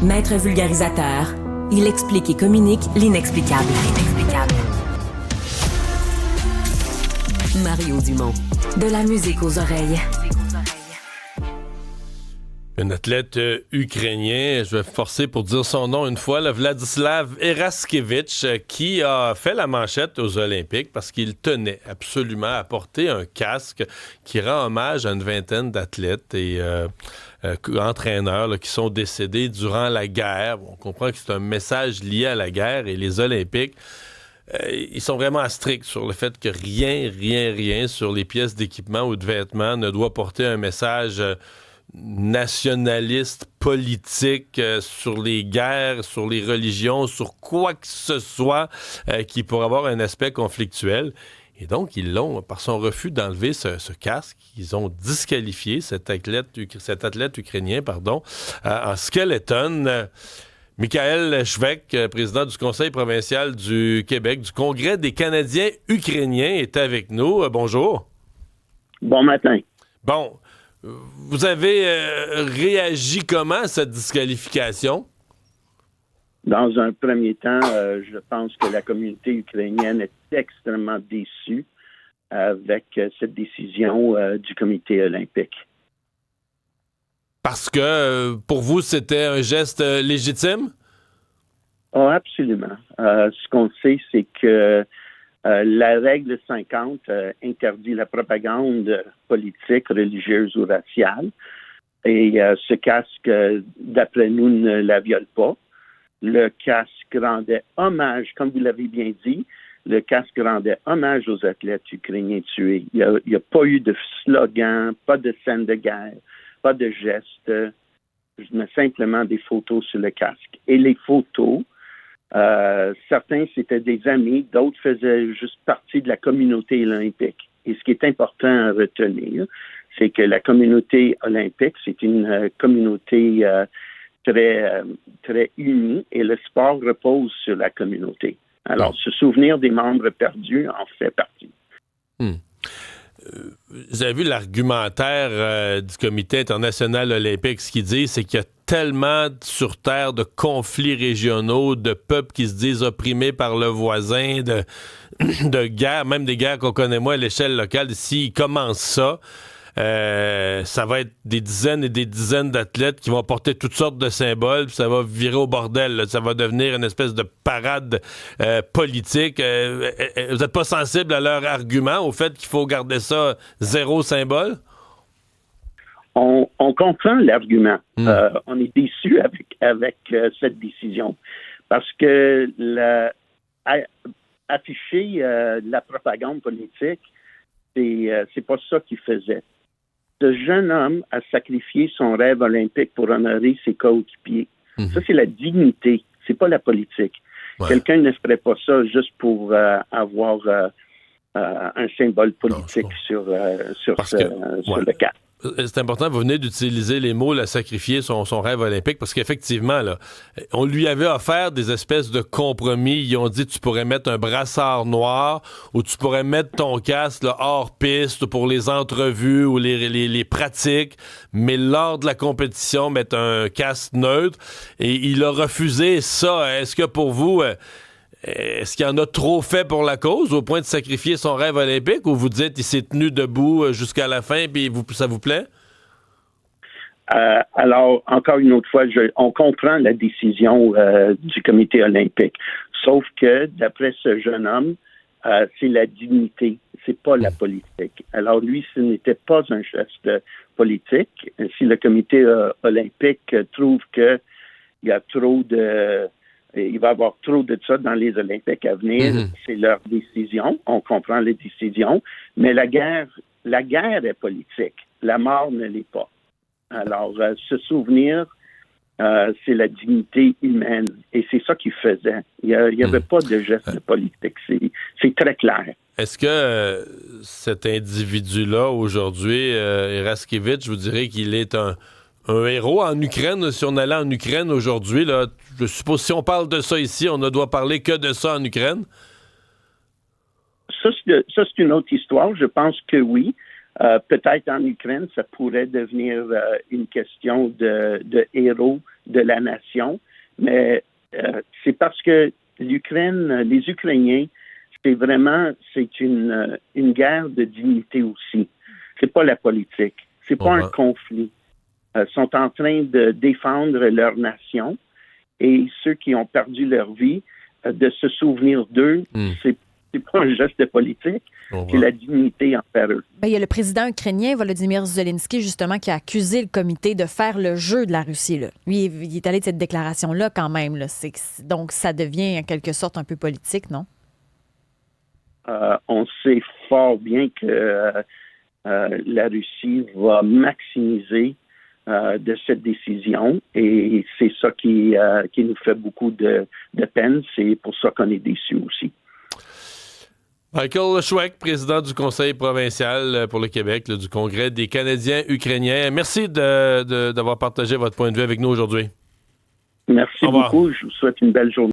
Maître vulgarisateur, il explique et communique l'inexplicable. Mario Dumont. De la musique aux oreilles. Un athlète ukrainien, je vais forcer pour dire son nom une fois, le Vladislav Eraskevich, qui a fait la manchette aux Olympiques parce qu'il tenait absolument à porter un casque qui rend hommage à une vingtaine d'athlètes et entraîneurs là, qui sont décédés durant la guerre. On comprend que c'est un message lié à la guerre et les Olympiques, ils sont vraiment stricts sur le fait que rien sur les pièces d'équipement ou de vêtements ne doit porter un message nationaliste, politique, sur les guerres, sur les religions, sur quoi que ce soit qui pourrait avoir un aspect conflictuel. Et donc, ils l'ont, par son refus d'enlever ce casque, ils ont disqualifié cet athlète ukrainien, en skeleton. Michael Schweck, président du Conseil provincial du Québec, du Congrès des Canadiens ukrainiens, est avec nous. Bonjour. Bon matin. Bon, vous avez réagi comment à cette disqualification? Dans un premier temps, je pense que la communauté ukrainienne est extrêmement déçue avec cette décision du comité olympique. Parce que, pour vous, c'était un geste légitime? Oh, absolument. Ce qu'on sait, c'est que la règle 50 interdit la propagande politique, religieuse ou raciale. Et ce casque, d'après nous, ne la viole pas. Le casque rendait hommage, comme vous l'avez bien dit, le casque rendait hommage aux athlètes ukrainiens tués. Il n'y a pas eu de slogan, pas de scène de guerre, pas de gestes, mais simplement des photos sur le casque. Et les photos, certains, c'était des amis, d'autres faisaient juste partie de la communauté olympique. Et ce qui est important à retenir, c'est que la communauté olympique, c'est une communauté très unie et le sport repose sur la communauté. Alors, se souvenir des membres perdus en fait partie. Vous avez vu l'argumentaire du Comité international olympique. Ce qu'il dit, c'est qu'il y a tellement sur Terre de conflits régionaux, de peuples qui se disent opprimés par le voisin, de guerres, même des guerres qu'on connaît moins à l'échelle locale. S'ils commencent ça, ça va être des dizaines et des dizaines d'athlètes qui vont porter toutes sortes de symboles, puis ça va virer au bordel, là. Ça va devenir une espèce de parade politique. Vous n'êtes pas sensible à leur argument, au fait qu'il faut garder ça zéro symbole? On comprend l'argument. On est déçu avec cette décision parce que afficher la propagande politique, c'est pas ça qu'il faisait. Ce jeune homme a sacrifié son rêve olympique pour honorer ses coéquipiers. Ça, c'est la dignité, c'est pas la politique. Ouais. Quelqu'un ne ferait pas ça juste pour avoir un symbole politique sur le casque. C'est important, vous venez d'utiliser les mots, là, sacrifier son rêve olympique, parce qu'effectivement, là, on lui avait offert des espèces de compromis. Ils ont dit, tu pourrais mettre un brassard noir ou tu pourrais mettre ton casque là, hors piste pour les entrevues ou les pratiques, mais lors de la compétition, mettre un casque neutre. Et il a refusé ça. Est-ce que pour vous... Est-ce qu'il en a trop fait pour la cause, au point de sacrifier son rêve olympique, ou vous dites qu'il s'est tenu debout jusqu'à la fin, puis ça vous plaît? Alors, encore une autre fois, on comprend la décision du comité olympique. Sauf que, d'après ce jeune homme, c'est la dignité, c'est pas la politique. Alors, lui, ce n'était pas un geste politique. Si le comité olympique trouve qu'il y a il va y avoir trop de ça dans les Olympiques à venir. C'est leur décision. On comprend les décisions. Mais la guerre est politique. La mort ne l'est pas. Alors, se souvenir, c'est la dignité humaine. Et c'est ça qu'il faisait. Il n'y avait pas de geste politique. C'est très clair. Est-ce que cet individu-là, aujourd'hui, Eraskevich, vous dirais qu'il est un héros en Ukraine? Si on allait en Ukraine aujourd'hui, là, je suppose si on parle de ça ici, on ne doit parler que de ça en Ukraine? Ça, c'est une autre histoire. Je pense que oui. Peut-être en Ukraine, ça pourrait devenir une question de héros de la nation, mais c'est parce que l'Ukraine, les Ukrainiens, c'est une guerre de dignité aussi. C'est pas la politique, c'est pas un conflit. Ils sont en train de défendre leur nation et ceux qui ont perdu leur vie, de se souvenir d'eux, c'est pas un geste politique, c'est la dignité envers eux. Il y a le président ukrainien, Volodymyr Zelensky, justement, qui a accusé le comité de faire le jeu de la Russie. Là. Lui, il est allé de cette déclaration-là quand même. Là. Donc, ça devient en quelque sorte un peu politique, non? On sait fort bien que la Russie va maximiser de cette décision et c'est ça qui nous fait beaucoup de peine. C'est pour ça qu'on est déçus aussi. Michael Chouek, président du Conseil provincial pour le Québec, du Congrès des Canadiens ukrainiens. Merci d'avoir partagé votre point de vue avec nous aujourd'hui. Merci beaucoup. Je vous souhaite une belle journée.